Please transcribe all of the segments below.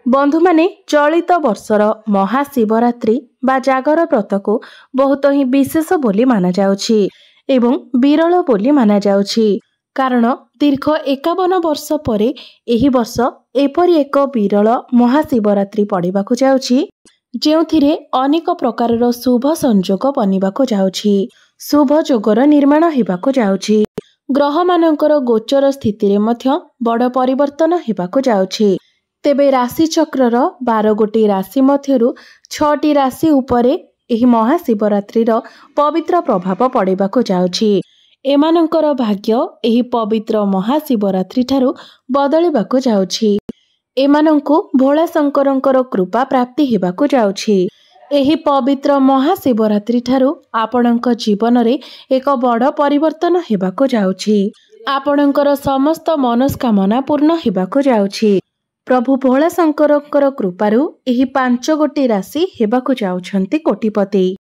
बंधु माने चलित वर्षर महाशिवरात्रि बा जागर व्रत को बहुत ही विशेष बोली माना जाउछि एवं विरल बोली माना जाउछि। कारण दीर्घ 51 वर्ष परे एही वर्ष एपरि एक विरल महाशिवरात्रि पड़िबाकु जाउछि जेउथिरे अनेक प्रकारर शुभ संयोग बनिबाकु जाउछि। शुभ जोगर निर्माण हेबाकु जाउछि। ग्रह मानकर गोचर स्थिति रे मध्य बड़ परिवर्तन हेबाकु जाउछि। तेबे राशि चक्रर 12 गोटी राशि मध्यरु 6टी राशि उपरे एही महाशिवरात्रिर पवित्र प्रभाव पड़िबाकु जाउछि। एमानंकर भाग्य एही पवित्र महाशिवरात्रि ठारू बदलिबाकु जाउछि। एमानंकु भोला शंकरंकर कृपा प्राप्ति हेबाकु जाउछि। एही पवित्र महाशिवरात्रि ठारू आपणक जीवन रे एक बड़ परिवर्तन हेबाकु जाउछि। आपणकर समस्त मनस्कामना पूर्ण हेबाकु जाउछि। प्रभु भोला शंकरंकर कृपारू एही 5 गोटी राशि हेबाकु जाउछंती कोटिपति।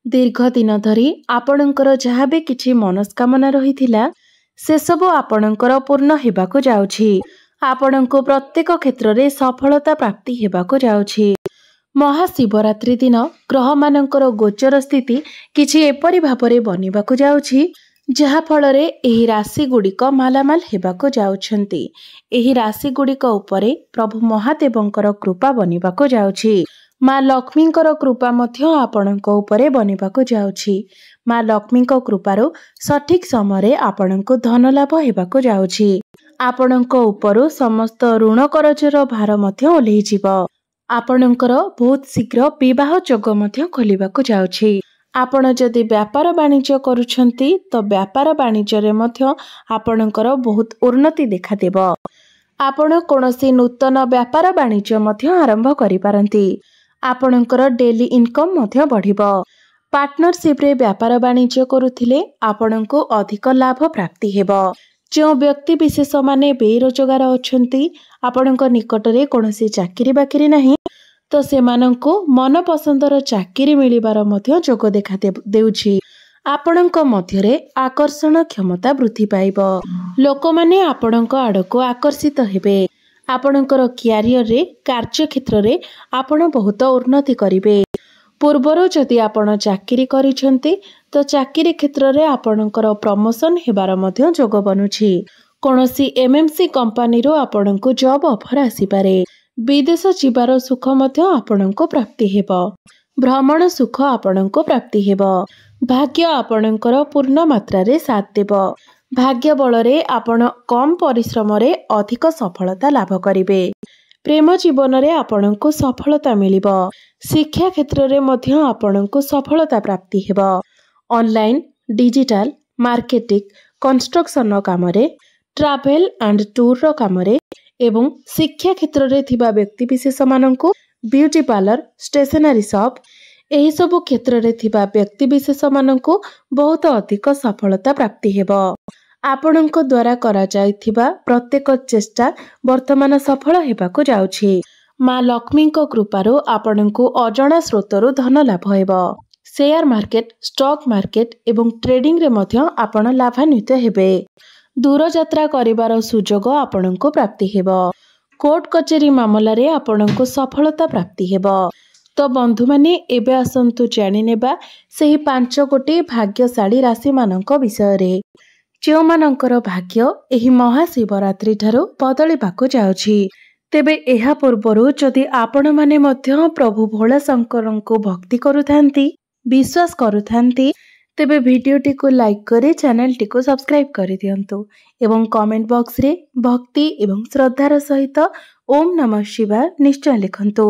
दीर्घ दिन धरी आपणकर जहाँ भी किछि मनस्कामना रहिथिला से सब आपणकर पूर्ण हेबाकु जाउछि। आपणको प्रत्येक क्षेत्र रे सफलता प्राप्ति हेबाकु जाउछि। महाशिवरात्रि दिन ग्रह मानकर गोचर स्थिति किछि एपरि भाबरे बनिबाकु जाउछि जहा फलरे एही राशि गुड़िक मालामाल हेबाकु जाउछंती। एही राशि गुड़िक उपरे प्रभु महादेवंकर कृपा बनिबाकु जाउछि। माँ लक्ष्मींकर कृपा मध्य आपणको उपरे बनिबाकु जाउछि। माँ लक्ष्मींको कृपारो सठिक समय आपणको धन लाभ हेबाकु जाउछि। आपणको उपरो समस्त ऋण करजर भार मध्य ओल्हेइ जिवो। आपणकर बहुत शीघ्र विवाह जोग मध्य खोलिबाकु जाउछि। आपण जदि व्यापार वाणिज्य करूछंती तो व्यापार वाणिज्य रे मध्य आपणकर बहुत उन्नति देखा देबो। आपण कोनोसी नूतन व्यापार वाणिज्य मध्य आरंभ करि पारंती। आपणकर डेली इनकम मध्य बढ़िबो। पार्टनरशिप रे व्यापार वाणिज्य करुथिले आपणको अधिक लाभ प्राप्ति हेबो। जो व्यक्ति विशेष माने बेरोजगार अछंती आपणक निकट रे कोनोसी चाकरी बाकरी नाही तो सेमानंको मन पसंदर चाकरी मिलिबार मध्य जोग देखा देउछि। आपणक मध्यरे आकर्षण क्षमता वृद्धि पाइबो। लोकमाने आपणक आडको आकर्षित हेबे। आपणकर क्यारियर रे कार्य क्षेत्र रे आपण बहुत उन्नति करिवे। पूर्वरो जदि आपण चाकरी करिसंती तो चाकरी क्षेत्र रे आपणकर प्रमोशन हेबार मध्य जोग बनुछि। कोनोसी एमएमसी कंपनी रो आपणको जॉब ऑफर आसी पारे। विदेश जीवार सुख मध्य आपणको प्राप्ति हेबो। भ्रमण सुख आपणको प्राप्ति हेबो। भाग्य आपणकर पूर्ण मात्रा रे साथ देबो। भाग्य बल रे आपण कम परिश्रम रे अधिक सफलता लाभ करिवे। प्रेम जीवन रे आपणको सफलता मिलिबो। शिक्षा क्षेत्र रे मध्य आपणको सफलता प्राप्ति हेबो। ऑनलाइन डिजिटल मार्केटिंग कंस्ट्रक्शन काम रे ट्रैवल एंड टूर रो काम रे एवं शिक्षा क्षेत्र रे थिबा व्यक्ति विशेष माननको ब्यूटी पार्लर स्टेशनरी शॉप एही सब क्षेत्र रे थिबा व्यक्ति विशेष माननको बहुत अधिक सफलता प्राप्ति हेबो। आपणको द्वारा करा जायथिबा प्रत्येक चेष्टा वर्तमान सफल हेबाकु जाउछि। माँ लक्ष्मींको कृपारो आपणको अजଣା स्रोतरो धन लाभ हेबो। शेयर मार्केट स्टॉक मार्केट एवं ट्रेडिंग रे मध्य आपण लाभान्वित हेबे। दूर यात्रा करिवार सुजोग आपणको प्राप्ति हेबो। कोर्ट कचेरी मामला रे आपणको सफलता प्राप्ति हेबो। तो बंधु माने एबे आसंतु जानि नेबा सेही 5 गोटी भाग्यशाली राशि मानक विषय रे जो मानकर भाग्य एही महाशिवरात्रि ठारू बदलिबाकु जाउछि। तेबे एहा पूर्वरु जदि आपण माने मध्य प्रभु भोला शंकरंको भक्ति करुथांती विश्वास करुथांती तेबे वीडियोटी को लाइक करे चैनल टी को सब्सक्राइब कर दियंतु एवं कमेंट बॉक्स रे भक्ति एवं श्रद्धार सहित ओम नमः शिवाय निश्चय लिखंतु।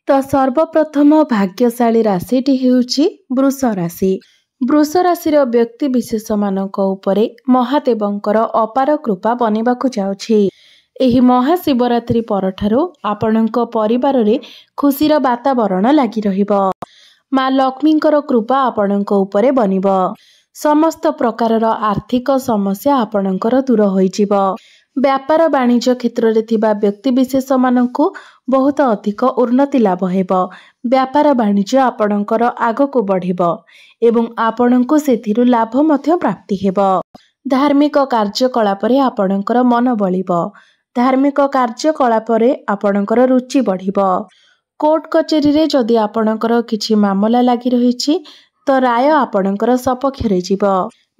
तो सर्वप्रथम भाग्यशाली राशिटी हेउची वृष राशि। वृष राशि रो व्यक्ति विशेष मानक उपरे महादेवंकर अपार कृपा बनिबाकु जाउछि। एही महाशिवरात्रि परठारो आपणक परिवार रे खुशीर वातावरण लागि रहिबो। माँ लक्ष्मींकर कृपा आपणक उपरे बनिबो। समस्त प्रकारर आर्थिक समस्या आपणकर दूर होइजिबो। व्यापार वाणिज्य क्षेत्र रे थिबा व्यक्ति विशेष माननको बहुत अधिक उन्नति लाभ हेबो। व्यापार वाणिज्य आपणकर आगको बढ़िबो एवं आपणको सेथिरु लाभ मध्य प्राप्ति हेबो। धार्मिक कार्यकलाप रे आपणकर मन बलिबो। धार्मिक कार्यकलापरे आपणकर रुचि बढ़िब। कोर्ट कचेरी रे जदि आपणकर किछि मामला लागि रहिछि तो राय आपणकर सपक्षरे जीव।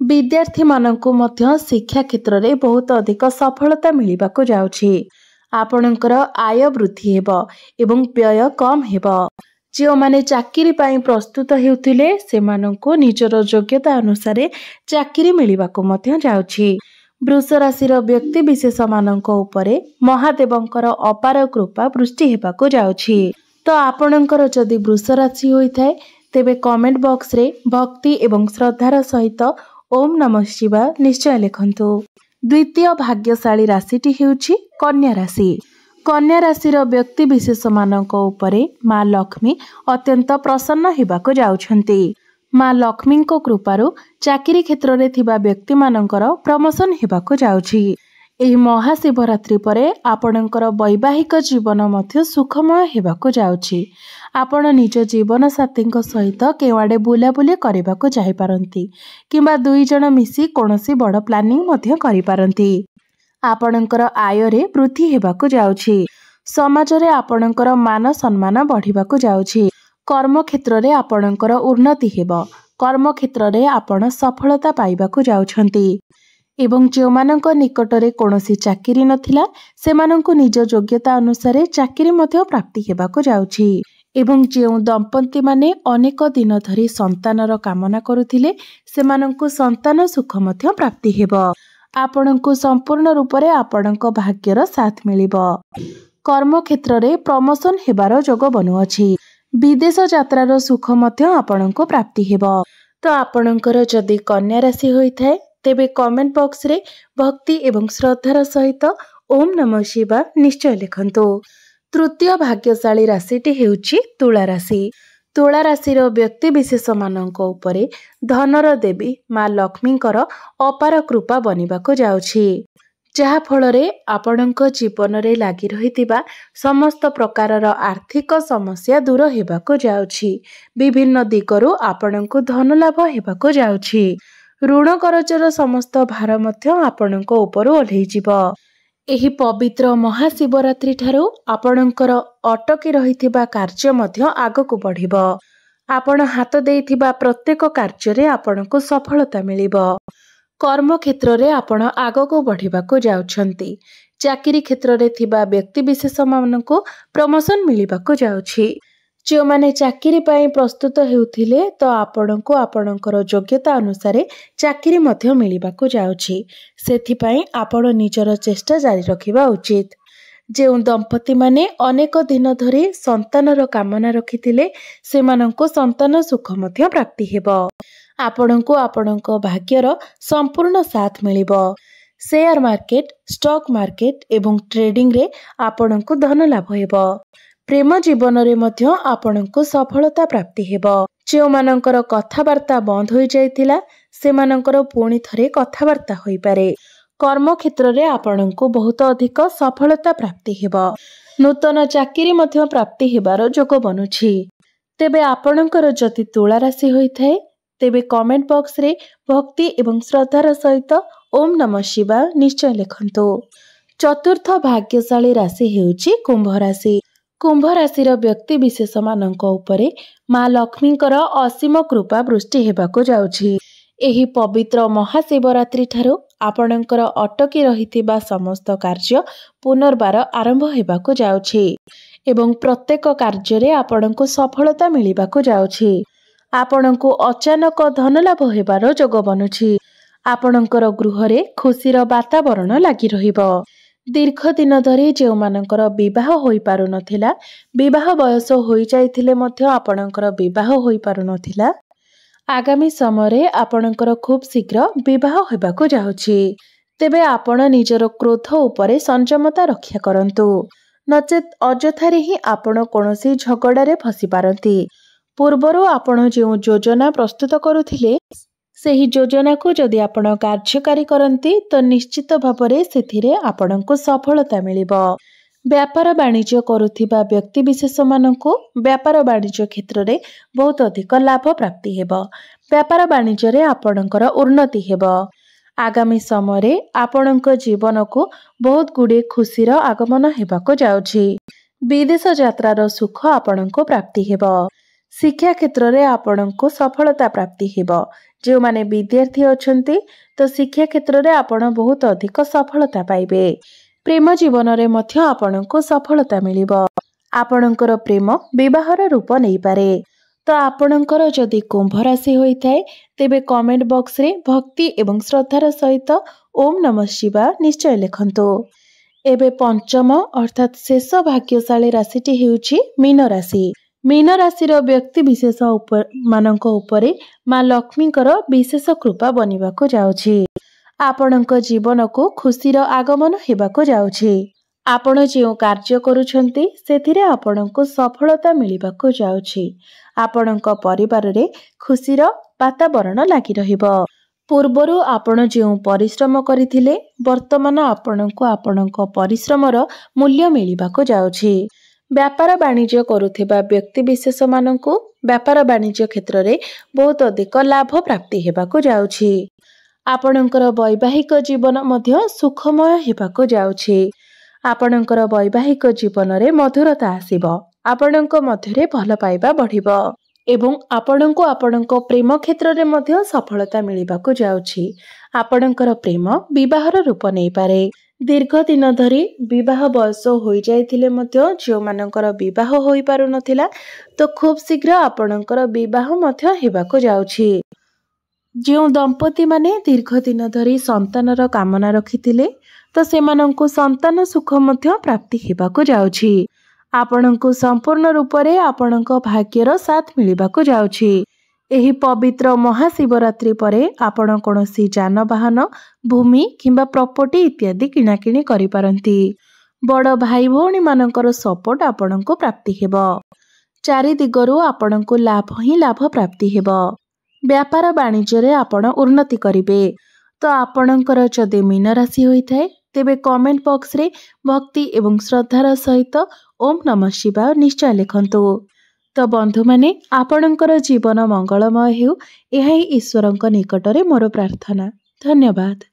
विद्यार्थी माननकु मध्य शिक्षा क्षेत्र रे बहुत अधिक सफलता मिलिबाकु जाउछि। आपणकर आय वृद्धि हेबो एवं व्यय कम हेबो। जो माने चाकरी पाई प्रस्तुत हेउथिले सेमानंको निजर योग्यता अनुसार चाकरी मिलिबाकु मध्य जाउछि। वृष राशिर व्यक्ति विशेष माननको उपरे महादेवंकर अपार कृपा वृष्टि हेबाकु जाउछि। तो आपणकर जदि वृष राशि होइथाय तेबे कमेंट बॉक्स रे भक्ति एवं श्रद्धार सहित ओम नमः शिवाय निश्चय लिखंतु। द्वितीय भाग्यशाली राशिटी हेउछि कन्या राशि। कन्या राशिर व्यक्ति विशेष मानक उपरे माँ लक्ष्मी अत्यंत प्रसन्न हेबाकु जाउछंती। माँ लक्ष्मी को कृपारु चाकरी क्षेत्र रे थिबा व्यक्ति मानकर प्रमोशन हेबाकु जाउछि। एही महाशिवरात्रि परे आपणकर वैवाहिक जीवन मध्य सुखमय हेबाकु जाउछि। आपण निज जीवन साथी सहित केवाड़े बुलाबुली करबाकु चाहि पारंती किंबा दुई जण मिसी कोनोसी बड़ प्लानिंग मध्य करि पारंती। आपणकर आय रे वृद्धि हेबाकु जाउछि। समाज रे आपणकर मान सम्मान बढ़िबाकु जाउछि। कर्म क्षेत्र रे आपणकर उन्नति हेबो। कर्म क्षेत्र रे आपण सफलता पाइबाकु जाउछंती एवं जो मानक निकट रे कोनोसी चाकरी नथिला सेमानंकु निज योग्यता अनुसार चाकरी मध्य प्राप्ति हेबाकु जाउछि। एवं जो दंपति माने अनेक दिन धरी संतानर कामना करुथिले सेमानंकु संतान सुख मध्य प्राप्ति हेबो। आपणंकु संपूर्ण रूप रे आपणंक भाग्यर साथ मिलिबो। कर्म क्षेत्र रे प्रमोशन हेबार जोग बनुअछि। विदेश यात्रार सुख मध्य आपणंकु प्राप्ति हेबो। तो आपणंकर जदि कन्या राशि होइथाय तेबे कमेंट बॉक्स रे भक्ति एवं श्रद्धार सहित ओम नमः शिवाय निश्चय लिखंतु। तृतीय भाग्यशाली राशिटी हेउछि तुला राशि। तुला राशिर व्यक्ति विशेष मानक उपरे धनर देवी माँ लक्ष्मीकर अपार कृपा बनिबाकु जाउछि। जहा फलरे आपणक जीवन रे लागि रहितिबा समस्त प्रकारर आर्थिक समस्या दूर हेबाकु जाउछि। विभिन्न दिगरु आपणकु धन लाभ हेबाकु जाउछि। ऋण करजर समस्त भार मध्य आपणक उपरु ओल्हेइ जिवो। एही पवित्र महाशिवरात्रि ठारू आपणकर अटकी रहिथिबा कार्य मध्य आगकु बढ़िबो। आपण हाथ देइथिबा प्रत्येक कार्य रे आपणकु सफलता मिलिबो। कर्म क्षेत्र रे आपण आगकु बढ़िबाकु जाउछंती। चाकरी क्षेत्र रे थिबा व्यक्ति विशेष माननकु प्रमोशन मिलिबाकु जाउछि। जो माने चाकरी पाई प्रस्तुत हेउथिले तो आपणकु आपणकर योग्यता अनुसार चाकरी मध्य मिलिबाकु जाउछि। सेथि पई आपण निजर चेष्टा जारी रखिबा उचित। जो दंपति माने अनेक दिन धरी संतानर कामना रखिथिले सेमानंकु संतान सुख मध्य प्राप्ति हेबो। आपणंकु आपणक भाग्यर संपूर्ण साथ मिलिबो। शेयर मार्केट स्टॉक मार्केट एवं ट्रेडिंग रे आपणंकु धन लाभ हेबो। प्रेम जीवन रे मध्य आपणंकु सफलता प्राप्ति हेबो। जो मानकर कथावार्ता बंद होई जाइतिला सेमानकर पुणी थरे कथावार्ता होई पारे। कर्म क्षेत्र रे आपणंकु बहुत अधिक सफलता प्राप्ति हेबो। नूतन चाकरी मध्य प्राप्ति हेबार जोग बनुछि। तेबे आपणंकर जति तुला राशि होइथाय तेबे कमेंट बॉक्स रे भक्ति एवं श्रद्धार सहित ओम नमः शिवाय निश्चय लिखंतु। चतुर्थ भाग्यशाली राशि हेउछि कुंभ राशि। कुंभ राशिर व्यक्ति विशेष मानक उपरे माँ लक्ष्मीकर असीम कृपा वृष्टि हेबाकु जाउछि। एही पवित्र महाशिवरात्रि ठारू आपणकर अटकी रहितिबा समस्त कार्य पुनर्बार आरंभ हेबाकु जाउछि एवं प्रत्येक कार्य रे आपणको सफलता मिलिबाकु जाउछि। आपणको अचानक धन लाभ हेबार जोग बनुछि। आपणकर गृह रे खुशीर वातावरण लागि रहिबो। दीर्घ दिन धरी जो मानकर विवाह होई पारु नथिला विवाह बयस होई जाइथिले मध्य आपणकर विवाह होई पारु नथिला आगामी समय रे आपणकर खूब शीघ्र विवाह हेबाकु जाउछि। तेबे आपण निजर क्रोध उपरे संयमता रक्षा करंतु नचेत अजथारे ही आपण कोनोसी झगड़ा रे फसी पारंती। पूर्वरु आपण जो योजना प्रस्तुत करुथिले सेही योजना को जदि आपण कार्यकारी करंती तो निश्चित भाबरे सेथिरे आपणको सफलता मिलिबो। व्यापार वाणिज्य करुथिबा व्यक्ति विशेष माननको व्यापार वाणिज्य क्षेत्र रे बहुत अधिक लाभ प्राप्ति हेबो। व्यापार वाणिज्य रे आपणकर उन्नति हेबो। आगामी समय आपणक जीवन को बहुत गुड़े खुशीर आगमन हेबाको जाउछि। विदेश यात्रार सुख आपणक प्राप्ति हेब। शिक्षा क्षेत्र में आपणक सफलता प्राप्ति हेब। जो माने विद्यार्थी अछंती तो शिक्षा क्षेत्र में आपण बहुत अधिक सफलता पाइबे। प्रेम जीवन में मध्य आपणक सफलता मिलिब। आपणकर प्रेम विवाहर रूप नहीं पारे। तो आपणकर जदि कुंभ राशि होइथाय तेबे कमेंट बॉक्स रे भक्ति एवं श्रद्धार सहित ओम नमः शिवाय निश्चय लिखंतु। एबे पंचम अर्थात शेष भाग्यशाली राशिटी हेउछि मीन राशि। मीन राशिर व्यक्ति विशेष मानक उपरे माँ लक्ष्मीकर विशेष कृपा बनिबाको जाउछि। आपणक जीवन को खुशीर आगमन हेबाको जाउछि। आपण जो कार्य करूछंती सेथिरे आपणको सफलता मिलिबाको जाउछि। आपणक परिवार रे खुशीर वातावरण लागि रहिबो। पूर्वरु आपण जो परिश्रम करिथिले वर्तमान आपणको आपणक परिश्रमर मूल्य मिलिबाको जाउछि। व्यापार वाणिज्य करुथिबा व्यक्ति विशेष मानकु व्यापार वाणिज्य क्षेत्र में बहुत अधिक लाभ प्राप्ति हेबाको जाउछि। आपणकर वैवाहिक जीवन मध्य सुखमय हेबाको जाउछि। आपणकर वैवाहिक जीवन रे मधुरता आसीबो। आपणक मध्यरे भल पाइबा बढ़िबो एवं आपणको आपणक प्रेम क्षेत्र रे मध्य सफलता मिलिबाको जाउछि। आपणकर प्रेम विवाहर रूप नहीं पारे। दीर्घ दिन धरी विवाह बयस होई जाइथिले मध्य जो मानकर विवाह होई पारु नथिला तो खूब शीघ्र आपणकर विवाह मध्य हेबाको जाउछि। जो दंपति माने दीर्घ दिन धरी संतानर कामना रखिथिले तो सेमानंकु संतान सुख मध्य प्राप्ति हेबाको जाउछि। आपणंकु संपूर्ण रूप रे आपणक भाग्यर साथ मिलिबाको जाउछि। एही पवित्र महाशिवरात्रि परे आपण कोनोसी जानवाहन भूमि किंबा प्रॉपर्टी इत्यादि किणाकिणी करि पारंती। बड़ भाई भौणी मानकर सपोर्ट आपणंकु प्राप्ति हेबो। चारि दिगरु आपणंकु लाभ ही लाभ प्राप्ति हेबो। व्यापार वाणिज्य रे आपण उन्नति करिवे। तो आपणंकर जदि मीन राशि होइथाय तेबे कमेंट बॉक्स रे भक्ति एवं श्रद्धार सहित ओम नमः शिवाय निश्चय लिखंतु। तो बंधु माने आपणंकर जीवन मंगलमय हेउ एहा ही ईश्वरंक निकटरे मोर प्रार्थना। धन्यवाद।